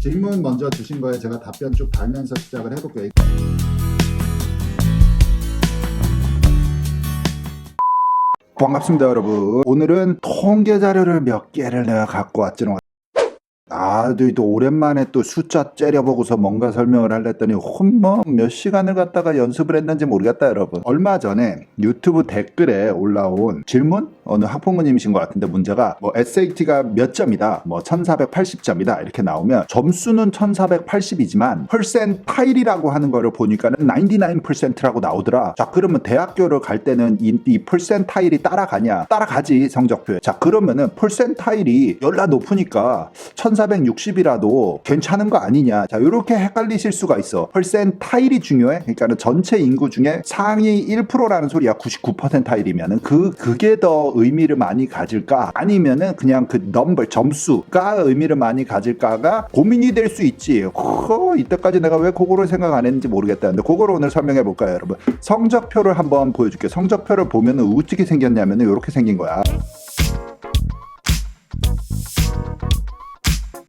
질문 먼저 주신 거에 제가 답변 쭉 달면서 시작을 해볼게요. 반갑습니다, 여러분. 오늘은 통계 자료를 몇 개를 내가 갖고 왔지롱. 또 오랜만에 또 숫자 째려보고서 뭔가 설명을 하려더니 몇 시간을 갖다가 연습을 했는지 모르겠다, 여러분. 얼마 전에 유튜브 댓글에 올라온 질문? 어느 학부모님이신 것 같은데 문제가 SAT가 몇 점이다, 1480점이다 이렇게 나오면 점수는 1480이지만 퍼센타일이라고 하는 거를 보니까는 99%라고 나오더라. 자, 그러면 대학교를 갈 때는 이 퍼센타일이 따라가냐? 따라가지, 성적표에. 자, 그러면은 퍼센타일이 열나 높으니까 1460이라도 괜찮은 거 아니냐. 자, 이렇게 헷갈리실 수가 있어. 퍼센타일이 중요해. 그러니까는 전체 인구 중에 상위 1%라는 소리야. 99%타일이면은 그게 더 의미를 많이 가질까? 아니면은 그냥 그 넘버 점수가 의미를 많이 가질까가 고민이 될 수 있지. 이때까지 내가 왜 그거를 생각 안 했는지 모르겠다. 근데 그거를 오늘 설명해 볼까요, 여러분? 성적표를 한번 보여줄게. 성적표를 보면은 어떻게 생겼냐면은 이렇게 생긴 거야.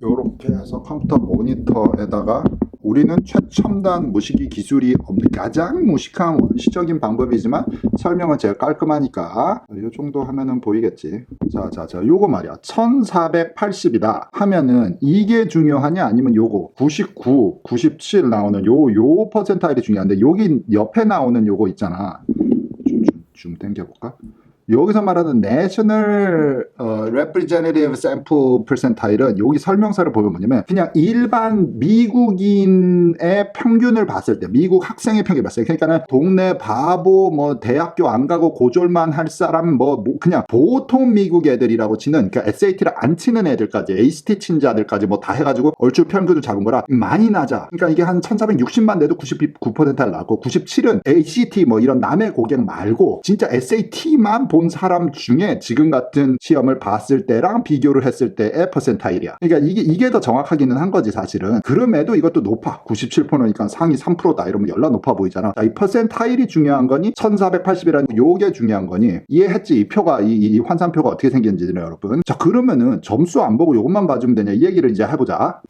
이렇게 해서 컴퓨터 모니터에다가 우리는 최첨단 무식이 기술이 없는 가장 무식한 원시적인 방법이지만 설명은 제가 깔끔하니까 이 정도 하면은 보이겠지. 자, 요거 말이야. 1480이다 하면은 이게 중요하냐 아니면 요거 99, 97 나오는 요 퍼센타일이 중요한데 여기 옆에 나오는 요거 있잖아. 좀 당겨볼까? 여기서 말하는 National Representative Sample Percentile은 여기 설명서를 보면 뭐냐면 그냥 일반 미국인의 평균을 봤을 때, 미국 학생의 평균을 봤을 때, 그러니까는 동네 바보, 대학교 안 가고 고졸만 할 사람, 그냥 보통 미국 애들이라고 치는, 그러니까 SAT를 안 치는 애들까지, ACT 친 자들까지 다 해가지고 얼추 평균을 잡은 거라 많이 낮아. 그러니까 이게 한 1460만 돼도 99%를 나왔고, 97은 ACT 이런 남의 고객 말고 진짜 SAT만 본 사람 중에 지금 같은 시험을 봤을 때랑 비교를 했을 때의 퍼센타일이야. 그러니까 이게 더 정확하기는 한 거지, 사실은. 그럼에도 이것도 높아. 97%니까 상위 3%다 이러면 열나 높아 보이잖아. 자, 이 퍼센타일이 중요한 거니 1480이라는 요게 중요한 거니 이해했지? 이 표가, 이 환산표가 어떻게 생겼는지는, 여러분. 자, 그러면은 점수 안 보고 요것만 봐주면 되냐, 이 얘기를 이제 해보자.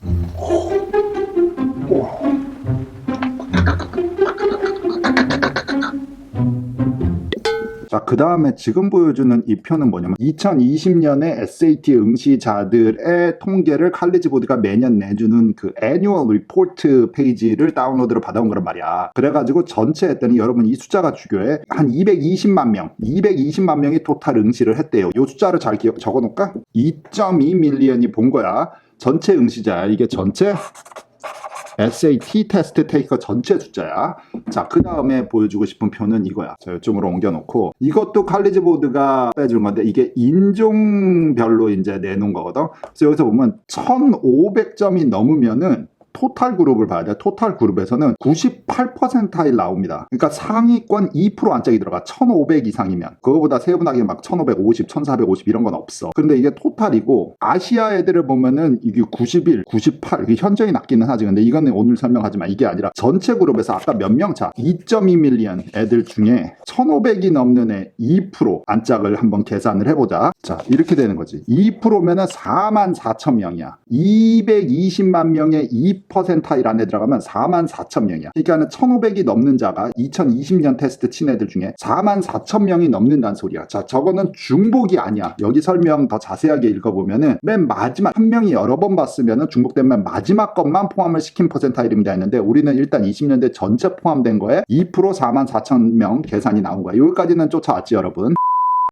자, 그 다음에 지금 보여주는 이 표는 뭐냐면 2020년에 SAT 응시자들의 통계를 칼리지 보드가 매년 내주는 그 애뉴얼 리포트 페이지를 다운로드로 받아온 거란 말이야. 그래가지고 전체 했더니 여러분 이 숫자가 중요해. 한 220만 명이 토탈 응시를 했대요. 이 숫자를 잘 적어놓을까? 2.2 밀리언이 본 거야. 전체 응시자. 이게 전체 SAT 테스트 테이커 전체 숫자야. 자, 그 다음에 보여주고 싶은 표는 이거야. 자, 이쪽으로 옮겨놓고 이것도 칼리지 보드가 빼준 건데 이게 인종별로 이제 내놓은 거거든. 그래서 여기서 보면 1500점이 넘으면은 토탈 그룹을 봐야 돼. 토탈 그룹에서는 98%일 나옵니다. 그러니까 상위권 2% 안짝이 들어가. 1500 이상이면. 그거보다 세분하게 1550, 1450 이런 건 없어. 근데 이게 토탈이고 아시아 애들을 보면은 이게 91, 98 이게 현저히 낮기는 하지. 근데 이거는 오늘 설명하지만 이게 아니라 전체 그룹에서 아까 몇 명 차 2.2 밀리언 애들 중에 1500이 넘는 애 2% 안짝을 한번 계산을 해보자. 자, 이렇게 되는 거지. 2%면은 44,000명이야. 220만 명의 2%타일 안에 들어가면 44,000명이야. 그러니까 1,500이 넘는 자가 2020년 테스트 친 애들 중에 44,000명이 넘는다는 소리야. 자, 저거는 중복이 아니야. 여기 설명 더 자세하게 읽어보면은 맨 마지막 한 명이 여러 번 봤으면은 중복된 맨 마지막 것만 포함을 시킨 퍼센타일입니다 했는데 우리는 일단 20년대 전체 포함된 거에 2% 44,000명 계산이 나온 거야. 여기까지는 쫓아왔지, 여러분.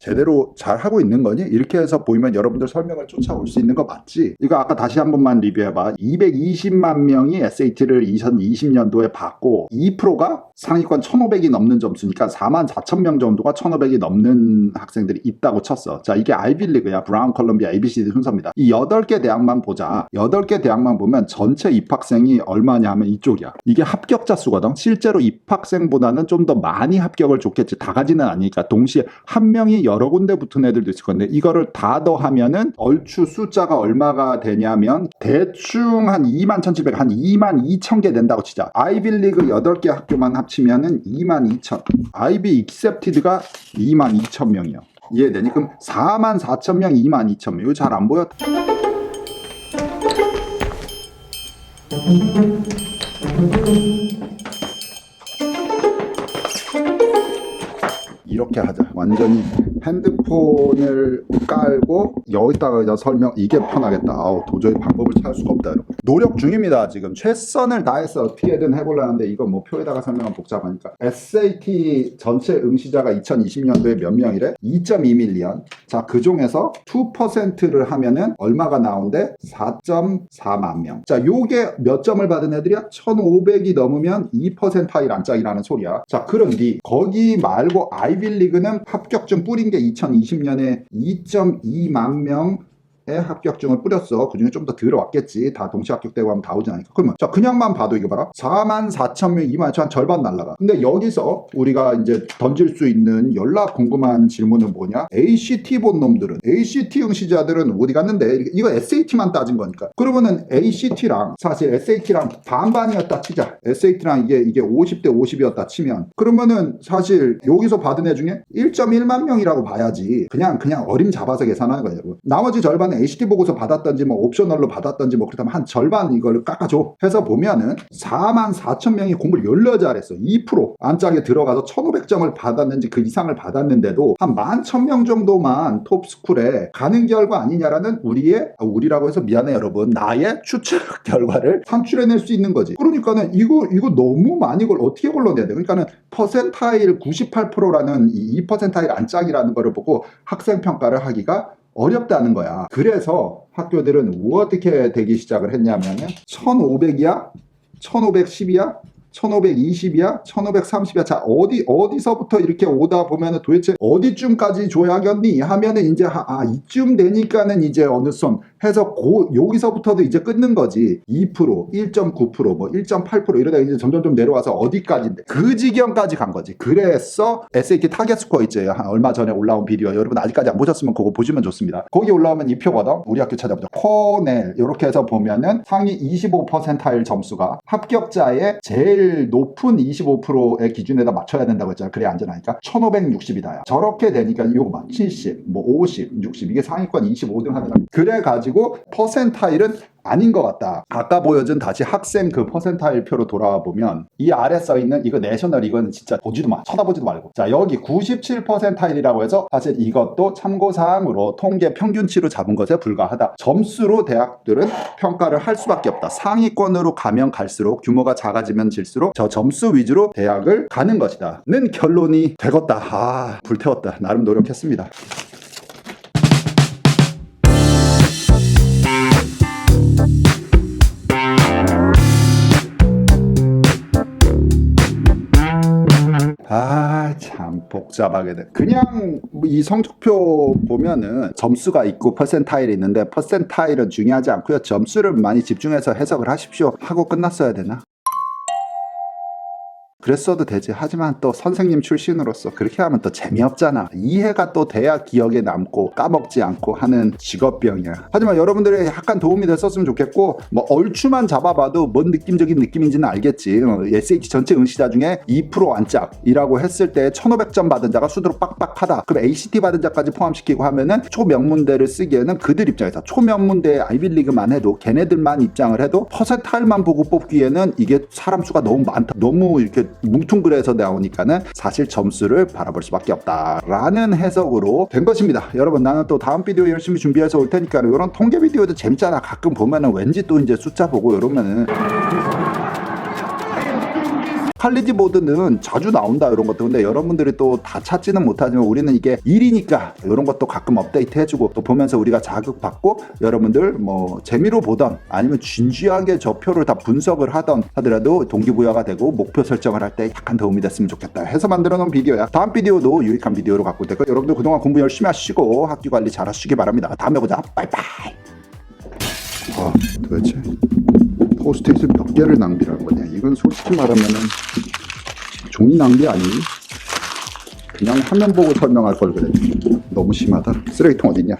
제대로 잘 하고 있는 거니? 이렇게 해서 보이면 여러분들 설명을 쫓아올 수 있는 거 맞지? 이거 아까 다시 한 번만 리뷰해봐. 220만 명이 SAT를 2020년도에 받고 2%가 상위권 1,500이 넘는 점수니까 44,000명 정도가 1,500이 넘는 학생들이 있다고 쳤어. 자, 이게 아이비리그야. 브라운, 컬럼비아, ABCD 순서입니다. 이 8개 대학만 보자. 8개 대학만 보면 전체 입학생이 얼마냐 하면 이쪽이야. 이게 합격자 수거든. 실제로 입학생보다는 좀 더 많이 합격을 줬겠지. 다 가지는 않으니까. 동시에 한 명이 여러 군데 붙은 애들도 있을 건데 이거를 다 더하면은 얼추 숫자가 얼마가 되냐면 대충 한 21,700, 한 22,000개 된다고 치자. 아이빌리그 8개 학교만 합치면은 22,000. 아이비 익셉티드가 22,000명이요. 이해되니? 그럼 44,000명, 22,000명. 이거 잘 안 보여? 이렇게 하자. 완전히 핸드폰을 깔고 여기다가 그냥 설명, 이게 편하겠다. 아우, 도저히 방법을 찾을 수가 없다 여러분. 노력 중입니다. 지금 최선을 다해서 어떻게든 해보려는데 이거 뭐 표에다가 설명하면 복잡하니까. SAT 전체 응시자가 2020년도에 몇 명이래? 2.2밀리언. 자, 그 중에서 2%를 하면은 얼마가 나온대? 4.4만 명. 자, 요게 몇 점을 받은 애들이야? 1500이 넘으면 2%일 안짝이라는 소리야. 자, 그런데 거기 말고 아이빌리그는 합격증 뿌린 게 2020년에 2.2만 명 합격증을 뿌렸어. 그 중에 좀 더 들어왔겠지. 다 동시 합격되고 하면 다 오지 않으니까. 그러면 자, 그냥만 봐도 이거 봐라. 44,000명, 2만 한 절반 날라가. 근데 여기서 우리가 이제 던질 수 있는 연락 궁금한 질문은 뭐냐? ACT 본 놈들은, ACT 응시자들은 어디 갔는데? 이거 SAT만 따진 거니까. 그러면은 ACT랑 사실 SAT랑 반반이었다 치자. SAT랑 이게 50대 50이었다 치면, 그러면은 사실 여기서 받은 애 중에 1.1만 명이라고 봐야지. 그냥 어림 잡아서 계산하는 거예요, 여러분. 나머지 절반은 ACT 보고서 받았던지 뭐 옵셔널로 받았던지 뭐 그렇다면 한 절반 이걸 깎아줘 해서 보면은 44,000명이 공부를 열려 잘했어. 2% 안짝에 들어가서 1,500점을 받았는지 그 이상을 받았는데도 한 11,000명 정도만 톱스쿨에 가는 결과 아니냐라는 우리라고 해서 미안해 여러분, 나의 추측 결과를 산출해낼 수 있는 거지. 그러니까는 이거 너무 많이 걸 어떻게 걸러내야 돼? 그러니까는 퍼센타일 98%라는 이 2%타일 안짝이라는 거를 보고 학생 평가를 하기가 어렵다는 거야. 그래서 학교들은 어떻게 되기 시작을 했냐면은 1500이야? 1510이야? 1520이야? 1530이야? 자, 어디서부터 이렇게 오다 보면은 도대체 어디쯤까지 줘야겠니? 하면은 이제 이쯤 되니까는 이제 어느 선 해서 여기서부터도 이제 끊는 거지. 2%, 1.9%, 뭐 1.8% 이러다 이제 점점 내려와서 어디까지인데 그 지경까지 간 거지. 그래서 SAT 타겟 스코어 있죠. 얼마 전에 올라온 비디오 여러분 아직까지 안 보셨으면 그거 보시면 좋습니다. 거기 올라오면 이 표거든. 우리 학교 찾아보자. 코넬 이렇게 해서 보면은 상위 25%일 점수가 합격자의 제일 높은 25%의 기준에다 맞춰야 된다고 했잖아. 그래야 안전하니까 1560이다. 저렇게 되니까 이거 봐. 70, 뭐 50, 60 이게 상위권 25등 하는 거야. 그래가지고 퍼센타일은 아닌 것 같다. 아까 보여준 다시 학생 그 퍼센타일 표로 돌아와 보면 이 아래 써있는 이거 내셔널 이거는 진짜 보지도 마. 쳐다보지도 말고. 자, 여기 97%타일이라고 해서 사실 이것도 참고사항으로 통계 평균치로 잡은 것에 불과하다. 점수로 대학들은 평가를 할 수밖에 없다. 상위권으로 가면 갈수록 규모가 작아지면 질수록 저 점수 위주로 대학을 가는 것이다. 는 결론이 되겠다. 불태웠다. 나름 노력했습니다. 참 복잡하게 돼. 그냥 이 성적표 보면은 점수가 있고 퍼센타일이 있는데 퍼센타일은 중요하지 않고요. 점수를 많이 집중해서 해석을 하십시오 하고 끝났어야 되나? 그랬어도 되지. 하지만 또 선생님 출신으로서 그렇게 하면 또 재미없잖아. 이해가 또 돼야 기억에 남고 까먹지 않고 하는 직업병이야. 하지만 여러분들의 약간 도움이 됐었으면 좋겠고, 뭐 얼추만 잡아봐도 뭔 느낌적인 느낌인지는 알겠지. SAT 전체 응시자 중에 2% 안짝이라고 했을 때 1500점 받은 자가 수두로 빡빡하다. 그럼 ACT 받은 자까지 포함시키고 하면은 초명문대를 쓰기에는 그들 입장에서 초명문대 아이빌리그만 해도 걔네들만 입장을 해도 퍼센타일만 보고 뽑기에는 이게 사람 수가 너무 많다. 너무 이렇게 뭉퉁그려서 나오니까는 사실 점수를 바라볼 수밖에 없다라는 해석으로 된 것입니다. 여러분, 나는 또 다음 비디오 열심히 준비해서 올 테니까 이런 통계 비디오도 재밌잖아. 가끔 보면은 왠지 또 이제 숫자 보고 이러면은 칼리지 보드는 자주 나온다 이런 것도. 근데 여러분들이 또 다 찾지는 못하지만 우리는 이게 일이니까 이런 것도 가끔 업데이트 해주고 또 보면서 우리가 자극받고 여러분들 뭐 재미로 보던 아니면 진지하게 저 표를 다 분석을 하던 하더라도 동기부여가 되고 목표 설정을 할 때 약간 도움이 됐으면 좋겠다 해서 만들어 놓은 비디오야. 다음 비디오도 유익한 비디오로 갖고 올 테니까 여러분들 그동안 공부 열심히 하시고 학교 관리 잘 하시기 바랍니다. 다음에 보자. 빠이빠이. 도대체 포스트잇을 몇 개를 낭비하는 거냐. 이건 솔직히 말하면은 종이 낭비 아니? 그냥 화면 보고 설명할 걸 그래. 너무 심하다. 쓰레기통 어딨냐?